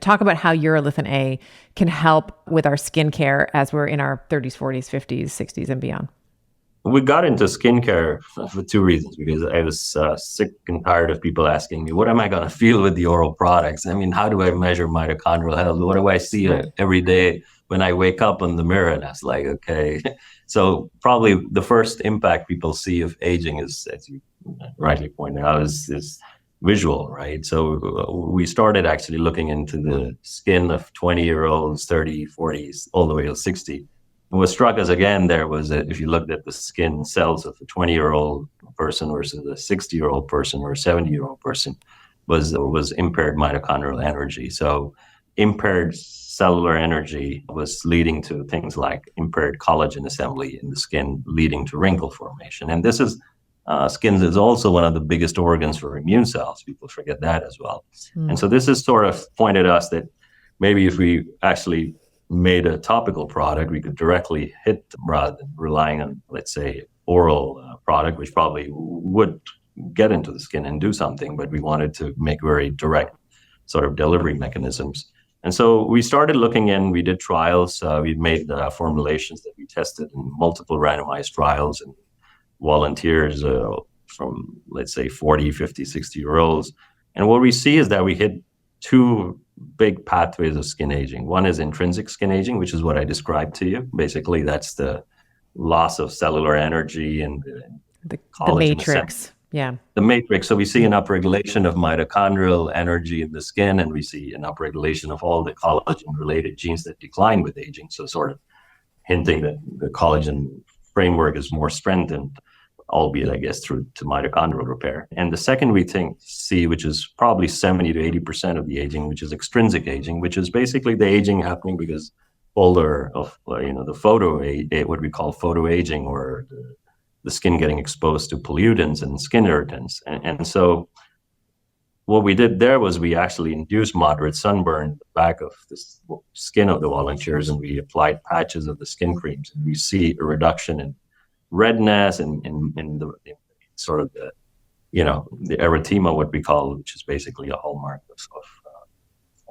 Talk about how urolithin A can help with our skincare as we're in our 30s, 40s, 50s, 60s, and beyond. We got into skincare for two reasons, because I was sick and tired of people asking me, what am I going to feel with the oral products? I mean, how do I measure mitochondrial health? What do I see every day when I wake up in the mirror? And I was like, okay. So probably the first impact people see of aging is, as you rightly pointed out, is visual, right? So we started actually looking into the skin of 20-year-olds, 30, 40s, all the way to 60. What struck us again there was that if you looked at the skin cells of a 20-year-old person versus a 60-year-old person or a 70-year-old person, was impaired mitochondrial energy. So impaired cellular energy was leading to things like impaired collagen assembly in the skin, leading to wrinkle formation. And this is skin is also one of the biggest organs for immune cells. People forget that as well. And so this has sort of pointed us that maybe if we actually made a topical product, we could directly hit rather than relying on, let's say, oral product, which probably would get into the skin and do something, but we wanted to make very direct sort of delivery mechanisms. And so we started looking in, we did trials, we made formulations that we tested in multiple randomized trials and volunteers from, let's say, 40, 50, 60-year-olds. And what we see is that we hit two big pathways of skin aging. One is intrinsic skin aging, which is what I described to you. Basically, that's the loss of cellular energy and the matrix. Yeah. The matrix. So we see an upregulation of mitochondrial energy in the skin, and we see an upregulation of all the collagen-related genes that decline with aging. So sort of hinting that the collagen framework is more strengthened, albeit, I guess, through to mitochondrial repair. And the second we see, which is probably 70 to 80% of the aging, which is extrinsic aging, which is basically the aging happening because older of, the what we call photoaging, or the skin getting exposed to pollutants and skin irritants. And so what we did there was we actually induced moderate sunburn in the back of the skin of the volunteers, and we applied patches of the skin creams. And we see a reduction in redness and in the sort of the erythema, what we call, which is basically a hallmark of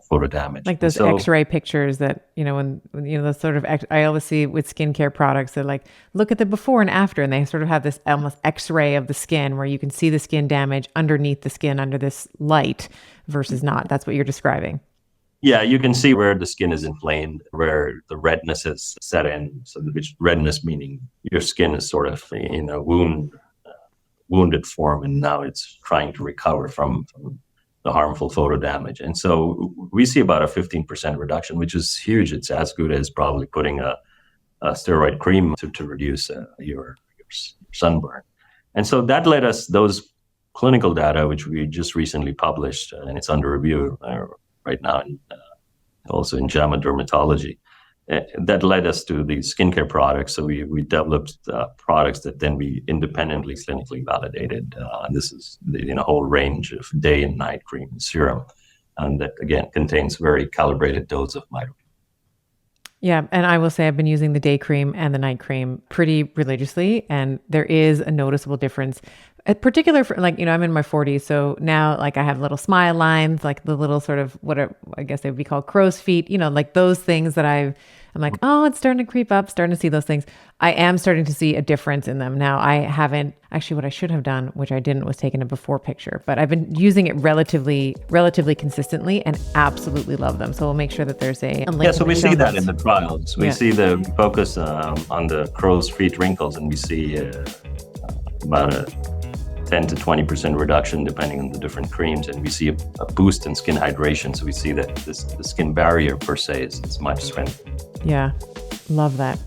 photo damage. Like those X-ray pictures that, when the sort of, I always see with skincare products, they're like, look at the before and after, and they sort of have this almost X-ray of the skin where you can see the skin damage underneath the skin under this light versus not. That's what you're describing. Yeah, you can see where the skin is inflamed, where the redness has set in. So which redness meaning your skin is sort of in a wounded form, and now it's trying to recover from the harmful photo damage. And so we see about a 15% reduction, which is huge. It's as good as probably putting a steroid cream to reduce your sunburn. And so that led us, those clinical data, which we just recently published, and it's under review right now, also in JAMA Dermatology, that led us to the skincare products. So we developed products that then we independently clinically validated. And this is a whole range of day and night cream and serum, and that again contains very calibrated dose of mitochondria. Yeah, and I will say I've been using the day cream and the night cream pretty religiously, and there is a noticeable difference. Particular for I'm in my 40s, so now I have little smile lines, like the little sort of I guess they would be called crow's feet, like those things that I'm like, oh, it's starting to creep up, starting to see those things. I am starting to see a difference in them. Now, I haven't actually, what I should have done, which I didn't, was taken a before picture, but I've been using it relatively consistently and absolutely love them. So we'll make sure that there's a link. Yeah, so we see that in the trials. We see the focus on the crow's feet wrinkles, and we see about a 10 to 20% reduction depending on the different creams, and we see a boost in skin hydration. So we see that the skin barrier per se is much strengthened. Yeah, love that.